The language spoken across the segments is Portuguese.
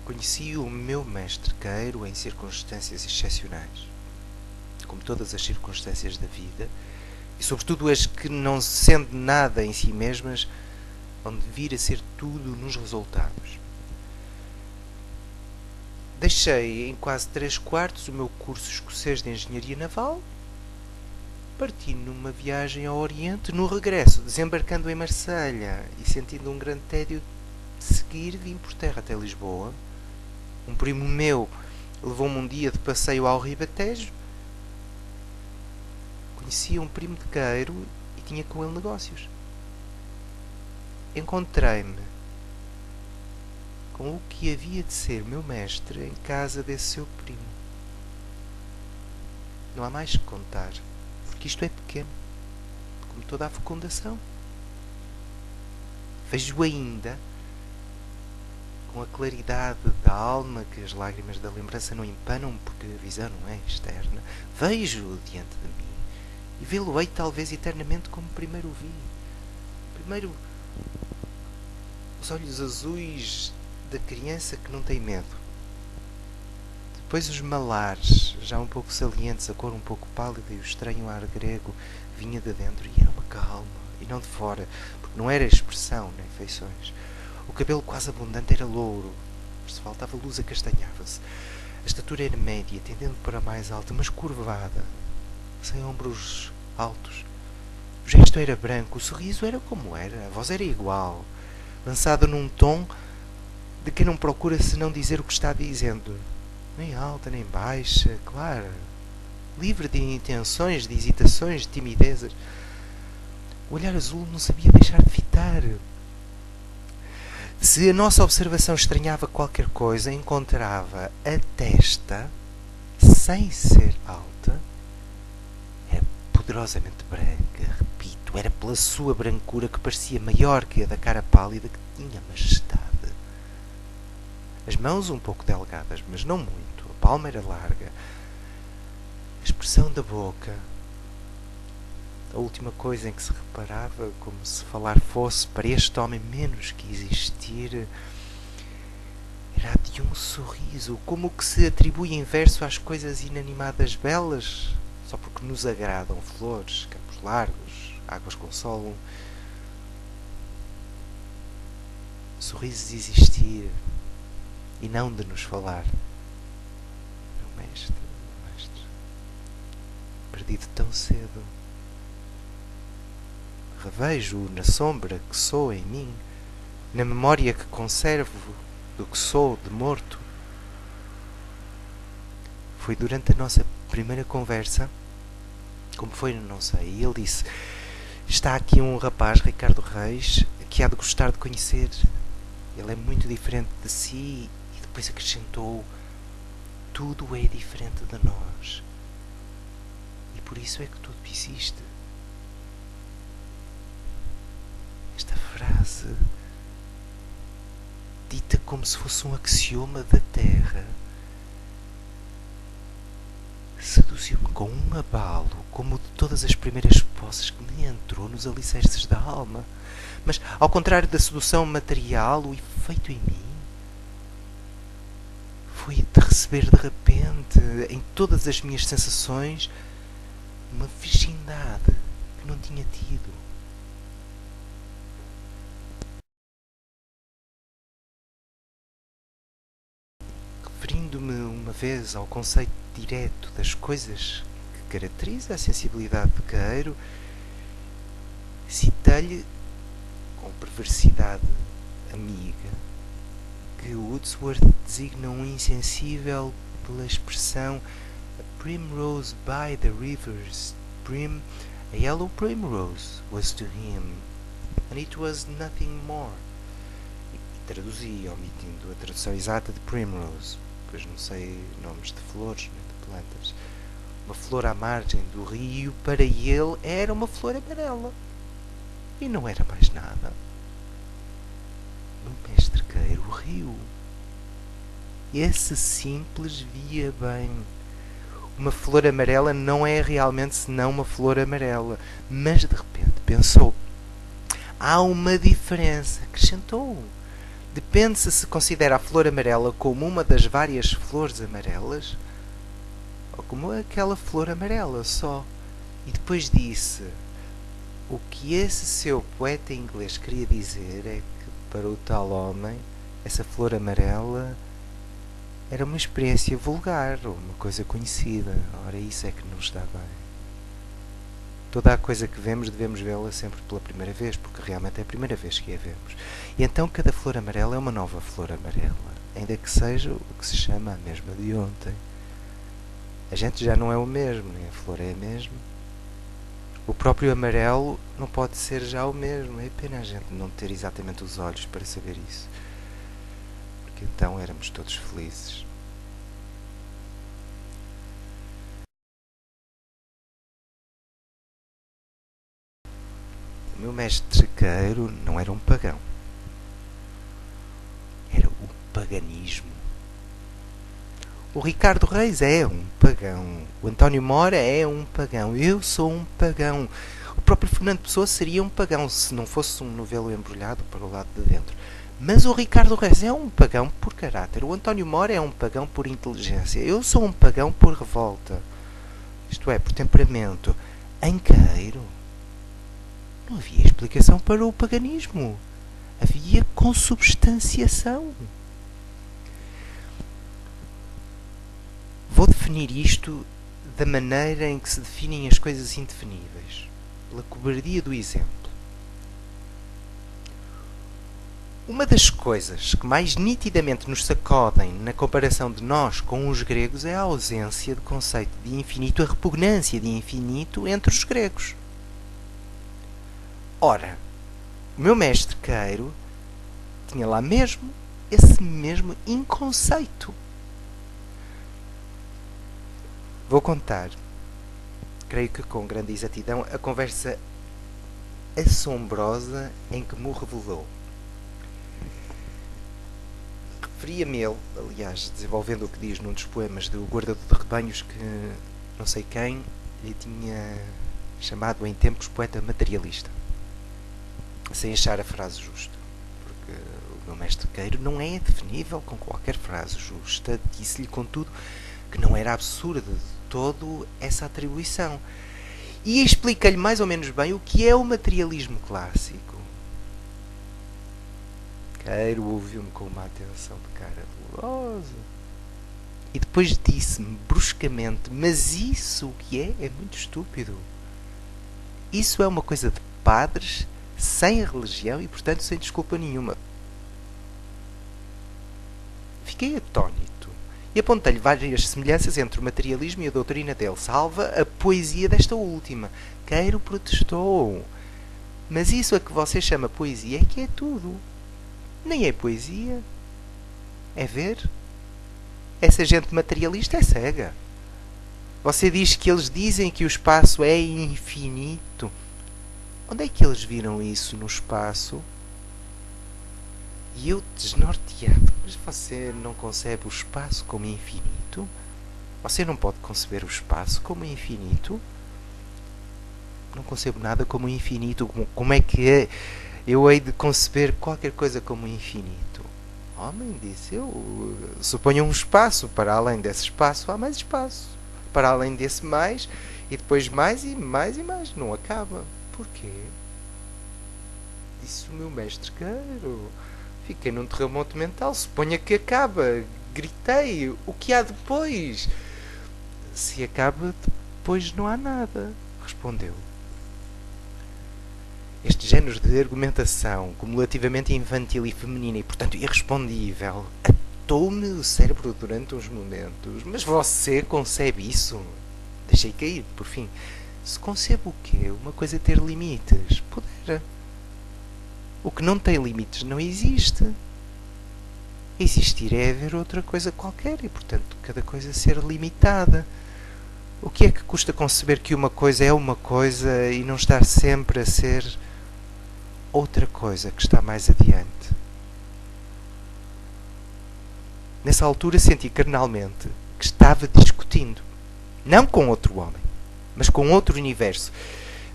Conheci o meu mestre queiro em circunstâncias excepcionais, como todas as circunstâncias da vida, e sobretudo as que, não sendo nada em si mesmas, vão vir a ser tudo nos resultados. Deixei em quase 3/4 o meu curso escocês de engenharia naval, parti numa viagem ao Oriente, no regresso, desembarcando em Marselha e sentindo um grande tédio de seguir, vim por terra até Lisboa. Um primo meu levou-me um dia de passeio ao Ribatejo. Conhecia um primo de Queiro e tinha com ele negócios. Encontrei-me com o que havia de ser meu mestre em casa desse seu primo. Não há mais que contar, porque isto é pequeno, como toda a fecundação. Vejo ainda, com a claridade da alma que as lágrimas da lembrança não empanam, porque a visão não é externa, vejo-o diante de mim e vê-lo-ei talvez eternamente como primeiro o vi. Primeiro, os olhos azuis da criança que não tem medo. Depois os malares, já um pouco salientes, a cor um pouco pálida e o estranho ar grego vinha de dentro e era uma calma, e não de fora, porque não era expressão nem feições. O cabelo quase abundante era louro, mas se faltava luz acastanhava-se. A estatura era média, tendendo para mais alta, mas curvada, sem ombros altos. O gesto era branco, o sorriso era como era, a voz era igual, lançada num tom de quem não procura senão dizer o que está dizendo. Nem alta, nem baixa, clara, livre de intenções, de hesitações, de timidezas. O olhar azul não sabia deixar de fitar. Se a nossa observação estranhava qualquer coisa, encontrava a testa, sem ser alta, era poderosamente branca, repito, era pela sua brancura que parecia maior que a da cara pálida, que tinha majestade. As mãos um pouco delgadas, mas não muito, a palma era larga. A expressão da boca, a última coisa em que se reparava, como se falar fosse para este homem menos que existir, era a de um sorriso, como que se atribui em verso às coisas inanimadas belas, só porque nos agradam flores, campos largos, águas com sol. Sorrisos de existir e não de nos falar. Meu mestre, perdido tão cedo. Revejo-o na sombra que sou em mim, na memória que conservo do que sou de morto. Foi durante a nossa primeira conversa, como foi, não sei, e ele disse: está aqui um rapaz, Ricardo Reis, que há de gostar de conhecer. Ele é muito diferente de si. E depois acrescentou: tudo é diferente de nós, e por isso é que tudo existe. Esta frase, dita como se fosse um axioma da Terra, seduziu-me com um abalo, como o de todas as primeiras posses que me entrou nos alicerces da alma. Mas, ao contrário da sedução material, o efeito em mim foi de receber de repente, em todas as minhas sensações, uma virgindade que não tinha tido. Referindo-me uma vez ao conceito direto das coisas que caracteriza a sensibilidade de Queiro, citei-lhe, com perversidade amiga, que Wordsworth designa um insensível pela expressão "a primrose by the rivers, a yellow primrose was to him, and it was nothing more." E traduzi, omitindo a tradução exata de primrose, pois não sei nomes de flores nem de plantas. Uma flor à margem do rio, para ele, era uma flor amarela. E não era mais nada. No mestre Queiro, o rio. Esse simples via bem. Uma flor amarela não é realmente senão uma flor amarela. Mas de repente pensou: há uma diferença. Acrescentou: Depende se considera a flor amarela como uma das várias flores amarelas ou como aquela flor amarela só. E depois disse: o que esse seu poeta inglês queria dizer é que para o tal homem essa flor amarela era uma experiência vulgar, ou uma coisa conhecida. Ora, isso é que não está bem. Toda a coisa que vemos devemos vê-la sempre pela primeira vez, porque realmente é a primeira vez que a vemos. E então cada flor amarela é uma nova flor amarela, ainda que seja o que se chama a mesma de ontem. A gente já não é o mesmo, nem a flor é a mesma. O próprio amarelo não pode ser já o mesmo. É pena a gente não ter exatamente os olhos para saber isso. Porque então éramos todos felizes. O meu mestre queiro não era um pagão. Era o paganismo. O Ricardo Reis é um pagão. O António Mora é um pagão. Eu sou um pagão. O próprio Fernando Pessoa seria um pagão se não fosse um novelo embrulhado para o lado de dentro. Mas o Ricardo Reis é um pagão por caráter. O António Mora é um pagão por inteligência. Eu sou um pagão por revolta. Isto é, por temperamento. Em Queiro não havia explicação para o paganismo. Havia consubstanciação. Vou definir isto da maneira em que se definem as coisas indefiníveis, pela cobardia do exemplo. Uma das coisas que mais nitidamente nos sacodem na comparação de nós com os gregos é a ausência de conceito de infinito, a repugnância de infinito entre os gregos. Ora, o meu mestre Queiro tinha lá mesmo esse mesmo inconceito. Vou contar, creio que com grande exatidão, a conversa assombrosa em que me revelou. Referia-me ele, aliás, desenvolvendo o que diz num dos poemas do guardador de rebanhos, que não sei quem lhe tinha chamado em tempos poeta materialista, sem achar a frase justa, porque o meu mestre Queiro não é definível com qualquer frase justa. Disse-lhe, contudo, que não era absurda de todo essa atribuição. E explica-lhe mais ou menos bem o que é o materialismo clássico. Queiro ouviu-me com uma atenção de cara dolorosa. E depois disse-me bruscamente: mas isso o que é muito estúpido. Isso é uma coisa de padres, sem religião e, portanto, sem desculpa nenhuma. Fiquei atónito. E apontei-lhe várias semelhanças entre o materialismo e a doutrina dele, salva a poesia desta última. Queiro protestou: mas isso a que você chama poesia é que é tudo. Nem é poesia. É ver. Essa gente materialista é cega. Você diz que eles dizem que o espaço é infinito. Onde é que eles viram isso no espaço? E eu, desnorteado: mas você não concebe o espaço como infinito? Você não pode conceber o espaço como infinito? Não concebo nada como infinito. Como é que é? Eu hei de conceber qualquer coisa como infinito? Homem, disse eu, suponha um espaço. Para além desse espaço há mais espaço. Para além desse mais, e depois mais e mais e mais. Não acaba. Porquê? Disse o meu mestre Queiro. Fiquei num terremoto mental. Suponha que acaba. Gritei: o que há depois? Se acaba, depois não há nada, respondeu. Este género de argumentação, cumulativamente infantil e feminina e, portanto, irrespondível, atou-me o cérebro durante uns momentos. Mas você concebe isso? Deixei cair, por fim. Se concebe o quê? Uma coisa ter limites? Pudera. O que não tem limites não existe. Existir é haver outra coisa qualquer e, portanto, cada coisa ser limitada. O que é que custa conceber que uma coisa é uma coisa e não estar sempre a ser outra coisa que está mais adiante? Nessa altura senti carnalmente que estava discutindo, não com outro homem, mas com outro universo.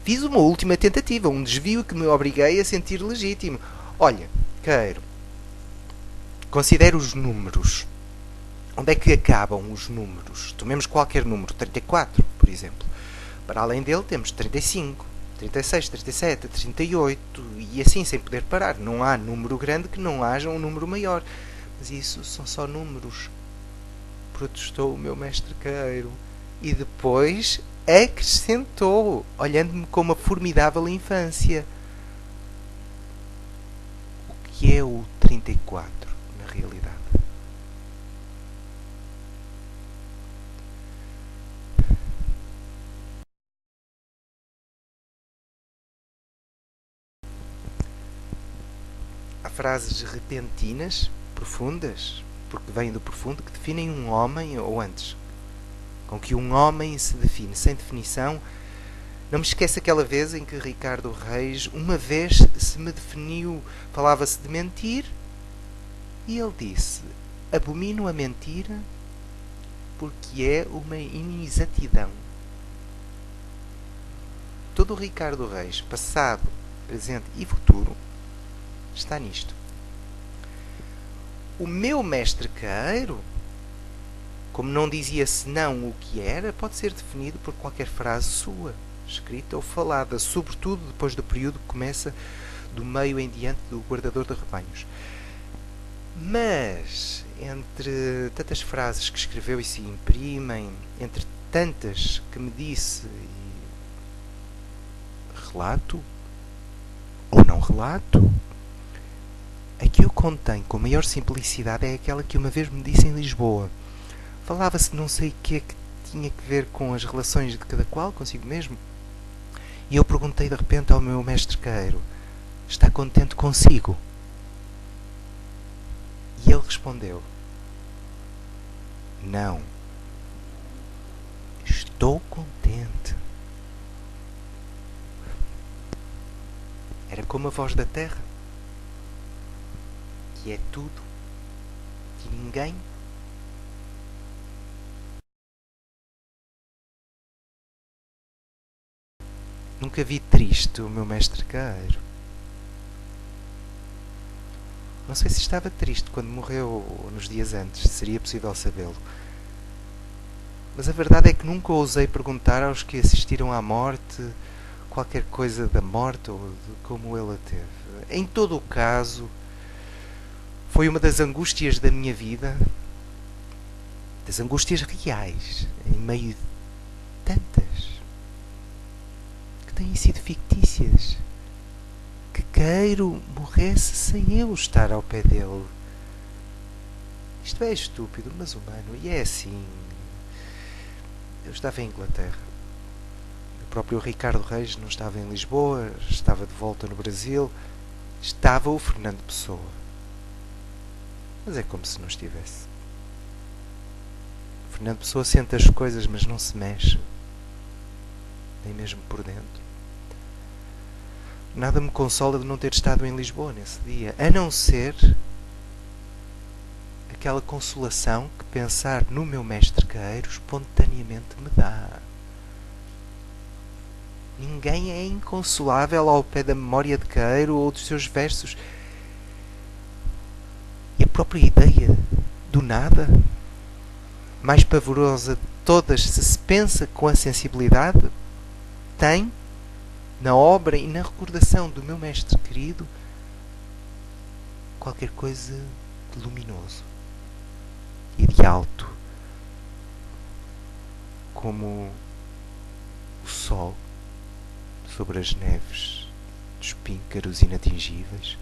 Fiz uma última tentativa, um desvio que me obriguei a sentir legítimo. Olha, Queiro, Considere os números. Onde é que acabam os números? Tomemos qualquer número, 34, por exemplo. Para além dele temos 35, 36, 37, 38 e assim sem poder parar. Não há número grande que não haja um número maior. Mas isso são só números, protestou o meu mestre Queiro. E depois acrescentou, olhando-me com uma formidável infância. O que é o 34, na realidade? Há frases repentinas, profundas, porque vêm do profundo, que definem um homem, ou antes, com que um homem se define. Sem definição, não me esqueço aquela vez em que Ricardo Reis, uma vez, se me definiu, falava-se de mentir, e ele disse: abomino a mentira porque é uma inexatidão. Todo o Ricardo Reis, passado, presente e futuro, está nisto. O meu mestre Queiro, como não dizia senão o que era, pode ser definido por qualquer frase sua, escrita ou falada, sobretudo depois do período que começa do meio em diante do guardador de rebanhos. Mas, entre tantas frases que escreveu e se imprimem, entre tantas que me disse e relato, ou não relato, a que eu contém com maior simplicidade é aquela que uma vez me disse em Lisboa. Falava-se de não sei o que tinha que ver com as relações de cada qual consigo mesmo. E eu perguntei de repente ao meu mestre Queiro: está contente consigo? E ele respondeu: não. Estou contente. Era como a voz da terra, que é tudo, que ninguém. Nunca vi triste o meu mestre Queiro. Não sei se estava triste quando morreu ou nos dias antes, seria possível sabê-lo. Mas a verdade é que nunca ousei perguntar aos que assistiram à morte qualquer coisa da morte ou de como ele a teve. Em todo o caso, foi uma das angústias da minha vida, das angústias reais, em meio de tantas que têm sido fictícias, que Queiro morresse sem eu estar ao pé dele. Isto é estúpido, mas humano, e é assim. Eu estava em Inglaterra. O próprio Ricardo Reis não estava em Lisboa, estava de volta no Brasil. Estava o Fernando Pessoa. Mas é como se não estivesse. O Fernando Pessoa sente as coisas, mas não se mexe. Nem mesmo por dentro. Nada me consola de não ter estado em Lisboa nesse dia, a não ser aquela consolação que pensar no meu mestre Queiro espontaneamente me dá. Ninguém é inconsolável ao pé da memória de Queiro ou dos seus versos. E a própria ideia do nada, mais pavorosa de todas, se pensa com a sensibilidade, tem, na obra e na recordação do meu mestre querido, qualquer coisa de luminoso e de alto, como o sol sobre as neves dos píncaros inatingíveis.